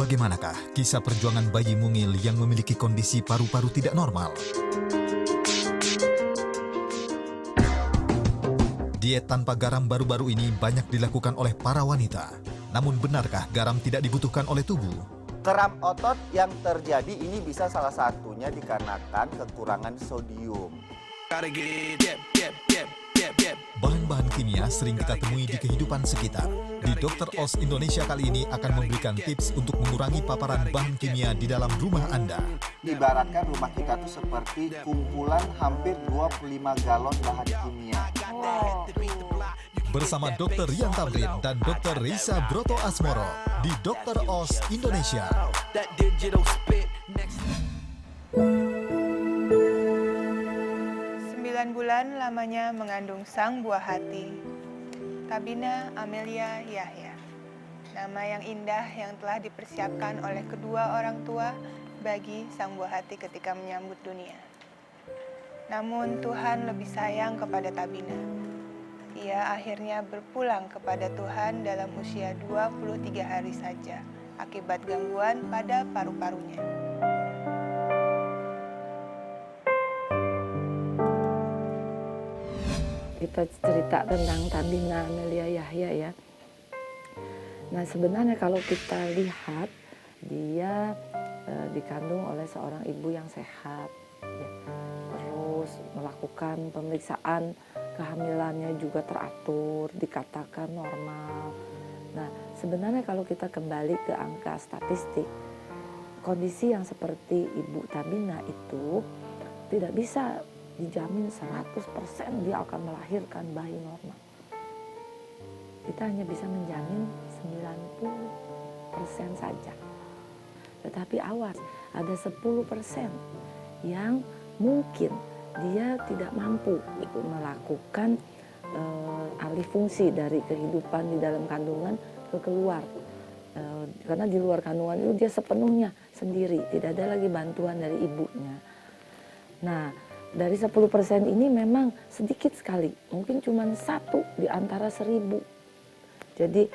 Bagaimanakah kisah perjuangan bayi mungil yang memiliki kondisi paru-paru tidak normal? Diet tanpa garam baru-baru ini banyak dilakukan oleh para wanita. Namun benarkah garam tidak dibutuhkan oleh tubuh? Kram otot yang terjadi ini bisa salah satunya dikarenakan kekurangan sodium. Bahan-bahan kimia sering kita temui di kehidupan sekitar. Di Dr. Oz Indonesia kali ini akan memberikan tips untuk mengurangi paparan bahan kimia di dalam rumah Anda. Ibaratkan rumah kita tuh seperti kumpulan hampir 25 galon bahan kimia. Bersama Dr. Rian Tamrin dan Dr. Risa Broto Asmoro di Dr. Oz Indonesia. 9 bulan lamanya mengandung sang buah hati, Tabina Amelia Yahya. Nama yang indah yang telah dipersiapkan oleh kedua orang tua bagi sang buah hati ketika menyambut dunia. Namun Tuhan lebih sayang kepada Tabina. Ia akhirnya berpulang kepada Tuhan dalam usia 23 hari saja akibat gangguan pada paru-parunya. Kita cerita tentang Tabina Amelia Yahya ya. Nah sebenarnya kalau kita lihat dia dikandung oleh seorang ibu yang sehat, ya. Terus melakukan pemeriksaan kehamilannya juga teratur, dikatakan normal. Nah sebenarnya kalau kita kembali ke angka statistik, kondisi yang seperti Ibu Tabina itu tidak bisa dijamin 100% dia akan melahirkan bayi normal. Kita hanya bisa menjamin 90% saja. Tetapi awas, ada 10% yang mungkin dia tidak mampu melakukan alih fungsi dari kehidupan di dalam kandungan ke keluar. Karena di luar kandungan itu dia sepenuhnya sendiri, tidak ada lagi bantuan dari ibunya. Nah, dari 10% ini memang sedikit sekali, mungkin cuma 1 di antara 1000. Jadi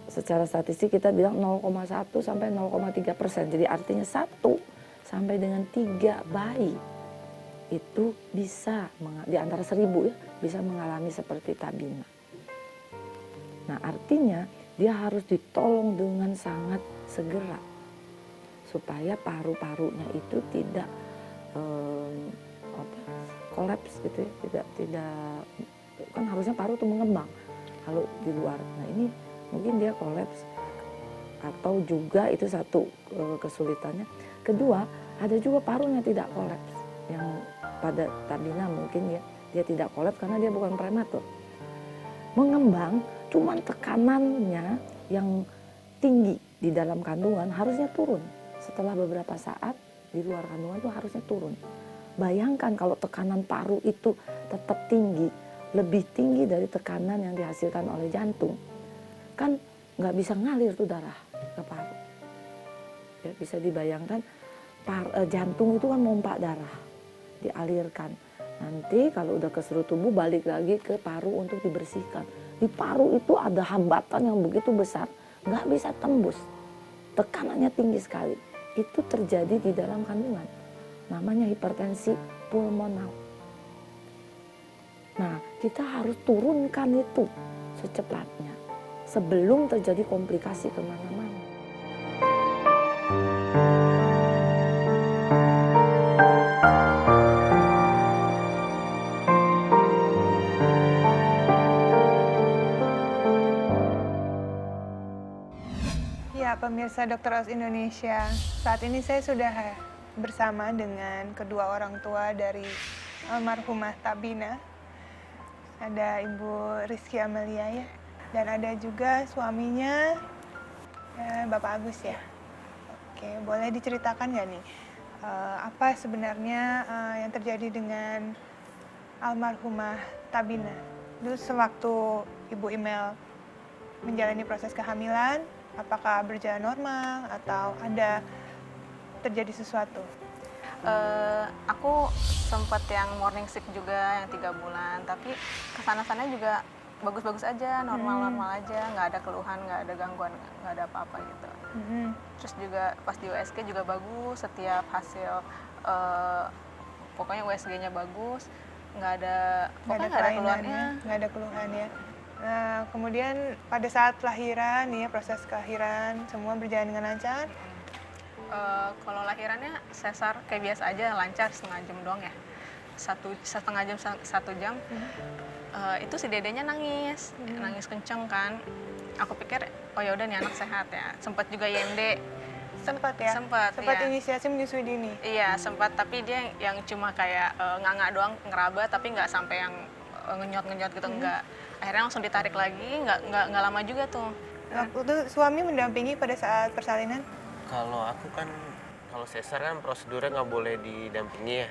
secara statistik kita bilang 0,1 sampai 0,3%. Jadi artinya 1 sampai dengan 3 bayi itu bisa di antara 1000 ya bisa mengalami seperti Tabina. Nah artinya dia harus ditolong dengan sangat segera supaya paru-parunya itu tidak kolaps gitu ya, tidak kan harusnya paru itu mengembang kalau di luar. Nah ini mungkin dia kolaps atau juga itu satu kesulitannya. Kedua ada juga parunya tidak kolaps, yang pada Tabina mungkin ya dia tidak kolaps karena dia bukan prematur. Mengembang cuman tekanannya yang tinggi di dalam kandungan harusnya turun setelah beberapa saat. Di luar kandungan itu harusnya turun. Bayangkan kalau tekanan paru itu tetap tinggi, lebih tinggi dari tekanan yang dihasilkan oleh jantung. Kan nggak bisa ngalir tuh darah ke paru. Ya, bisa dibayangkan jantung itu kan mompa darah, dialirkan. Nanti kalau udah ke seluruh tubuh balik lagi ke paru untuk dibersihkan. Di paru itu ada hambatan yang begitu besar, nggak bisa tembus. Tekanannya tinggi sekali. Itu terjadi di dalam kandungan. Namanya hipertensi pulmonal. Nah, kita harus turunkan itu secepatnya sebelum terjadi komplikasi kemana-mana. Ya, pemirsa Dr. Oz Indonesia, saat ini saya sudah bersama dengan kedua orang tua dari almarhumah Tabina. Ada Ibu Rizky Amelia ya, dan ada juga suaminya Bapak Agus ya. Oke, boleh diceritakan nggak nih apa sebenarnya yang terjadi dengan almarhumah Tabina? Dulu sewaktu Ibu Imel menjalani proses kehamilan, apakah berjalan normal atau ada terjadi sesuatu? Aku sempat yang morning sick juga yang 3 bulan, tapi kesana-sana juga bagus-bagus aja, normal-normal aja, nggak ada keluhan, nggak ada gangguan, nggak ada apa-apa gitu. Terus juga pas di USG juga bagus, setiap hasil pokoknya USG-nya bagus, nggak ada pokoknya nggak ada keluhannya. Nggak ada keluhan ya. Nah, kemudian pada saat kelahiran nih ya, proses kelahiran semua berjalan dengan lancar. Kalau lahirannya sesar kayak biasa aja, lancar, setengah jam doang ya, setengah jam 1 jam. Itu si dedenya nangis kenceng kan. Aku pikir oh ya udah nih anak sehat ya. Sempat juga IMD. Sempat ya? Sempat ya. Inisiasi menyusui dini? Iya sempat, tapi dia yang cuma kayak nganga doang, ngeraba, tapi nggak sampai yang ngenyot gitu, enggak. Akhirnya langsung ditarik lagi, nggak lama juga tuh. Waktu itu suami mendampingi pada saat persalinan? Kalau aku kan, kalau sesar kan prosedurnya nggak boleh didampingi ya,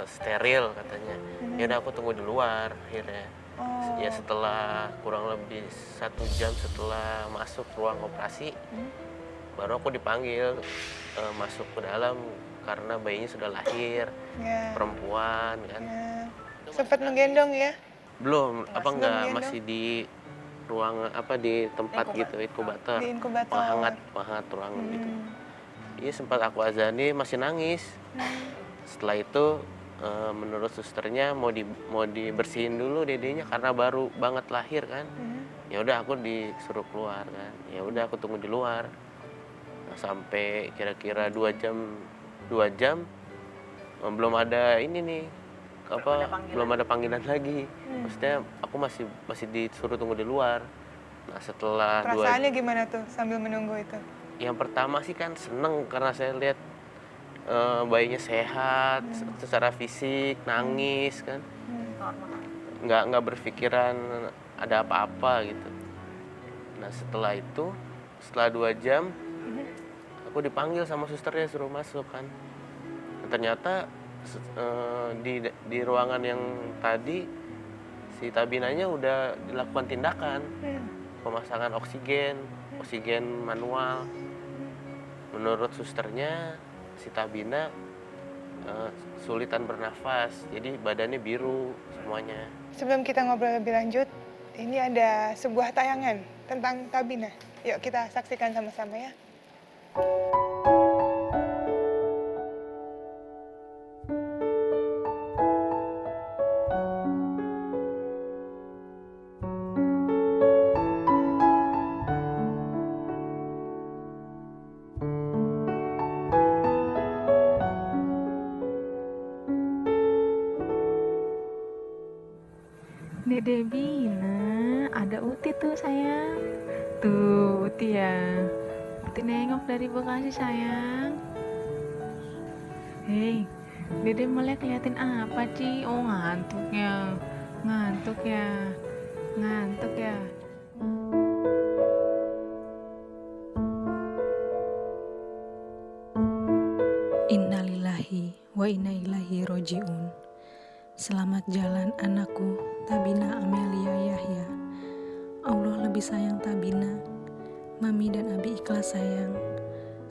steril katanya. Ya udah aku tunggu di luar akhirnya. Ya setelah kurang lebih 1 jam setelah masuk ruang operasi, baru aku dipanggil masuk ke dalam karena bayinya sudah lahir, perempuan kan. Sempat menggendong ya? Belum, Belum enggak, gendong? masih di ruang di tempat gitu, inkubator. Di inkubator. Penghangat ruangan gitu. Iya sempat aku azani masih nangis. Setelah itu menurut susternya mau dibersihin dulu dedenya karena baru banget lahir kan. Ya udah aku disuruh keluar kan. Ya udah aku tunggu di luar. Nah, sampai kira-kira 2 jam belum ada ini nih. Belum ada panggilan lagi. Maksudnya aku masih disuruh tunggu di luar. Nah, setelah Perasaannya gimana tuh sambil menunggu itu? Yang pertama sih kan seneng karena saya lihat bayinya sehat secara fisik, nangis kan. Nggak berpikiran ada apa-apa gitu. Nah, setelah 2 jam aku dipanggil sama susternya suruh masuk kan. Dan ternyata di ruangan yang tadi si Tabinanya udah dilakukan tindakan pemasangan oksigen manual. Menurut susternya si Tabina sulitan bernafas, jadi badannya biru semuanya. Sebelum kita ngobrol lebih lanjut, ini ada sebuah tayangan tentang Tabina. Yuk kita saksikan sama-sama ya. Dede Bina, ada Uti tuh sayang. Tuh Uti ya. Uti nengok dari Bekasi sayang. Hei, Dede melek liatin apa Ci? Oh ngantuk ya. Ngantuk ya. Ngantuk ya. Innalillahi wa inna ilaihi roji'un. Selamat jalan anakku, Tabina Amelia Yahya. Allah lebih sayang Tabina. Mami dan Abi ikhlas sayang.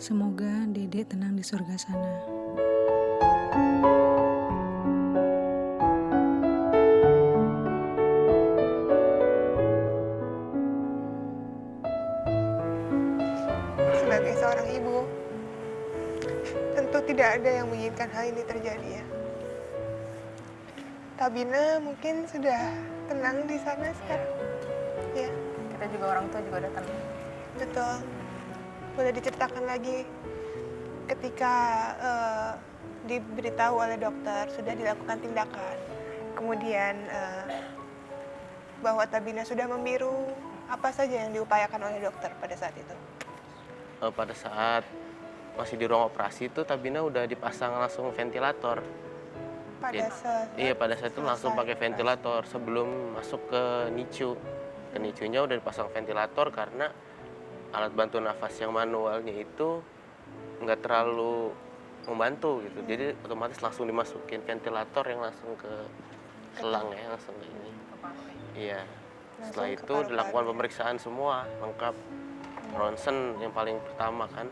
Semoga Dede tenang di surga sana. Sebagai seorang ibu, tentu tidak ada yang menginginkan hal ini terjadi ya. Tabina mungkin sudah tenang di sana sekarang. Ya, Kita juga orang tua juga udah tenang. betul. Boleh diceritakan lagi ketika diberitahu oleh dokter sudah dilakukan tindakan, kemudian bahwa Tabina sudah membiru, apa saja yang diupayakan oleh dokter pada saat itu? Pada saat masih di ruang operasi itu Tabina udah dipasang langsung ventilator. Pada saat Pada saat itu langsung pakai ventilator sebelum masuk ke NICU. Ke NICU-nya udah dipasang ventilator karena alat bantu nafas yang manualnya itu nggak terlalu membantu gitu. Jadi otomatis langsung dimasukin ventilator yang langsung ke selang ya, langsung ke ini. Iya. Setelah itu dilakukan pemeriksaan semua lengkap. Ronsen yang paling pertama kan.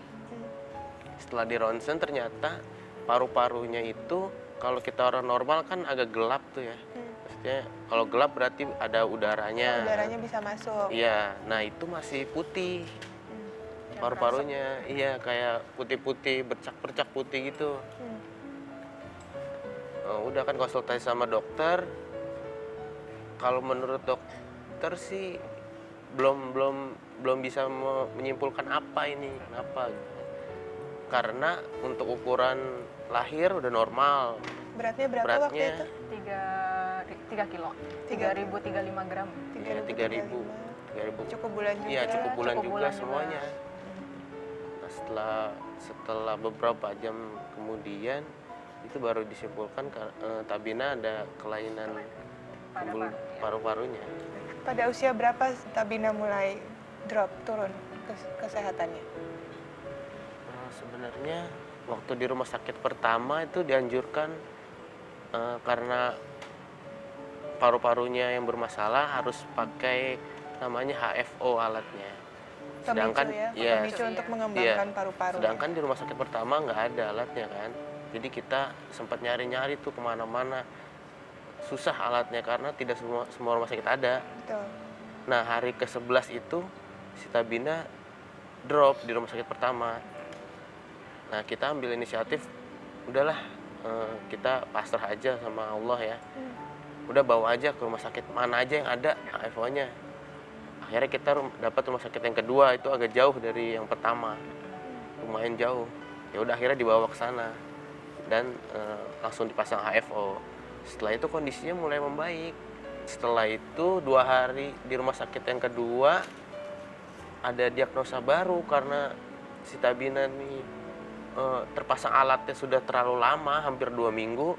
Setelah di ronsen ternyata paru-parunya itu kalau kita orang normal kan agak gelap tuh ya. Maksudnya maksudnya kalau gelap berarti ada udaranya. Udaranya bisa masuk. Iya, nah itu masih putih. Paru-parunya, iya kayak putih-putih, bercak-bercak putih gitu. Udah kan konsultasi sama dokter. Kalau menurut dokter sih belum bisa menyimpulkan apa ini, kenapa. Karena untuk ukuran lahir udah normal. Beratnya berapa waktu itu? 3 kilo, 3.035 gram. Iya, 3.000. Cukup bulan juga. Iya, cukup bulan juga bulan semuanya. Nah, setelah beberapa jam kemudian itu baru disimpulkan Tabina ada kelainan paru-parunya. Pada usia berapa Tabina mulai drop, turun kesehatannya? Sebenarnya waktu di rumah sakit pertama itu dianjurkan karena paru-parunya yang bermasalah harus pakai namanya HFO alatnya. Sedangkan pemicu untuk mengembangkan paru-paru. Sedangkan di rumah sakit pertama nggak ada alatnya kan. Jadi kita sempat nyari-nyari tuh kemana-mana. Susah alatnya karena tidak semua rumah sakit ada. Betul. Nah hari ke-11 itu si Tabina drop di rumah sakit pertama. Nah kita ambil inisiatif, udahlah kita pasrah aja sama Allah ya. Udah bawa aja ke rumah sakit mana aja yang ada HFO-nya. Akhirnya kita dapat rumah sakit yang kedua, itu agak jauh dari yang pertama, lumayan jauh. Ya udah akhirnya dibawa ke sana dan langsung dipasang HFO. Setelah itu kondisinya mulai membaik. Setelah itu 2 hari di rumah sakit yang kedua ada diagnosa baru karena si Tabina nih terpasang alatnya sudah terlalu lama, hampir 2 minggu.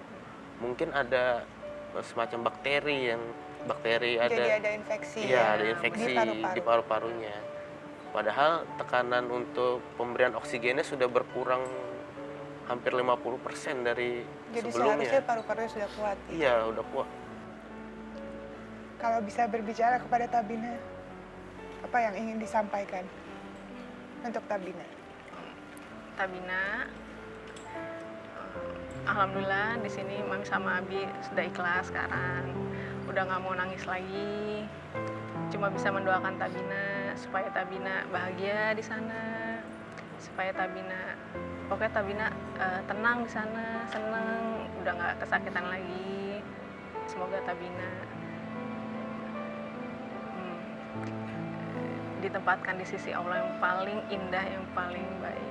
Mungkin ada semacam bakteri Jadi ada infeksi. Iya, ada infeksi di paru-parunya. Padahal tekanan untuk pemberian oksigennya sudah berkurang hampir 50% dari Jadi sebelumnya. seharusnya paru-parunya sudah kuat. Iya, udah kuat. Kalau bisa berbicara kepada Tabina, apa yang ingin disampaikan untuk Tabina? Tabina, alhamdulillah di sini Mami sama Abi sudah ikhlas sekarang. Udah nggak mau nangis lagi. Cuma bisa mendoakan Tabina supaya Tabina bahagia di sana. Supaya Tabina, pokoknya Tabina tenang di sana, seneng, udah nggak kesakitan lagi. Semoga Tabina ditempatkan di sisi Allah yang paling indah, yang paling baik.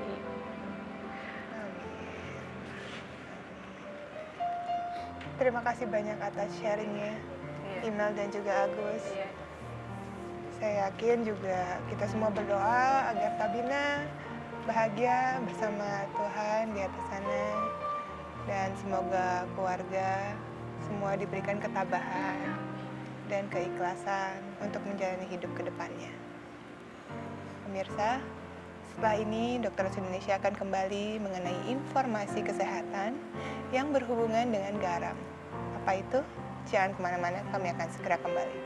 Terima kasih banyak atas sharingnya, Imel dan juga Agus. Saya yakin juga kita semua berdoa agar Tabina bahagia bersama Tuhan di atas sana. Dan semoga keluarga semua diberikan ketabahan dan keikhlasan untuk menjalani hidup ke depannya. Pemirsa, setelah ini Dokter Os Indonesia akan kembali mengenai informasi kesehatan yang berhubungan dengan garam. Apa itu? Jangan kemana-mana, kami akan segera kembali.